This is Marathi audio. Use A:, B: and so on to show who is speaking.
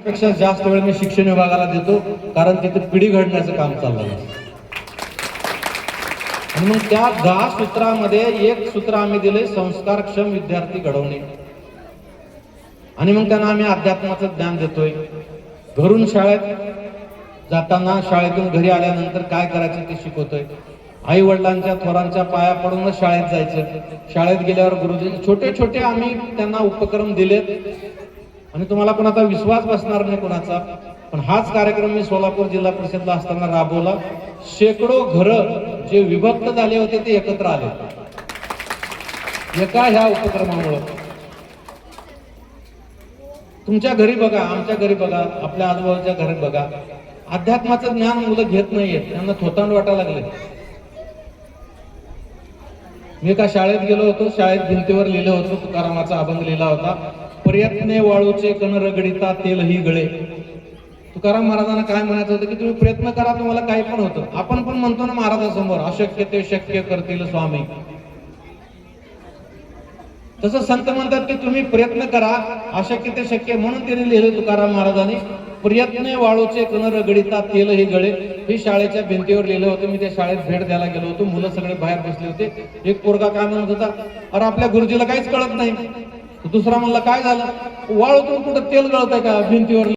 A: पेक्षा जास्त वेळ मी शिक्षण विभागाला देतो, कारण तिथे पिढी घडण्याचं काम चाललं आहे. आणि मग त्या 10 सूत्रामध्ये एक सूत्र आम्ही दिले, संस्कारक्षम विद्यार्थी घडवणे. आणि मग त्यांना आम्ही अध्यात्माचं ज्ञान देतोय. घरून शाळेत जाताना, शाळेतून घरी आल्यानंतर काय करायचं ते शिकवतोय. आई वडिलांच्या थोरांच्या पाया पडूनच शाळेत जायचं. शाळेत गेल्यावर गुरुजी छोटे छोटे आम्ही त्यांना उपक्रम दिलेत. आणि तुम्हाला पण आता विश्वास बसणार नाही कोणाचा, पण हाच कार्यक्रम मी सोलापूर जिल्हा परिषदला असताना राबवला. शेकडो घरं जे विभक्त झाले होते ते एकत्र आले एका ह्या उपक्रमामुळे. तुमच्या घरी बघा, आमच्या घरी बघा, आपल्या आजूबाजूच्या घरात बघा, अध्यात्माचं ज्ञान मुलं घेत नाहीयेत, त्यांना थोतांड वाटायला लागले. मी एका शाळेत गेलो होतो, शाळेत भिंतीवर लिहिलं होतं, तुकारामाचा अभंग लिहिला होता, प्रयत्ने वाळूचे कण रगडिता तेलही गळे. तुकाराम महाराजांना काय म्हणायचं होतं की तुम्ही प्रयत्न करा, तुम्हाला काही पण होतं. आपण पण म्हणतो ना महाराजांसमोर, अशक्य ते शक्य करतील स्वामी. तसं संत म्हणतात की तुम्ही प्रयत्न करा, अशक्य ते शक्य. म्हणून त्यांनी लिहिलं तुकाराम महाराजांनी, प्रयत्ने वाळूचे कण रगडिता तेलही गळे. ही शाळेच्या भिंतीवर लिहिलं होतं. मी त्या शाळेत भेट द्यायला गेलो होतो, मुलं सगळे बाहेर बसले होते. एक पोरगा काय म्हणत होता, अरे आपल्या गुरुजीला काहीच कळत नाही. दुसरा म्हणला काय झालं, वाळूतून कुठं तेल गळत आहे का भिंतीवर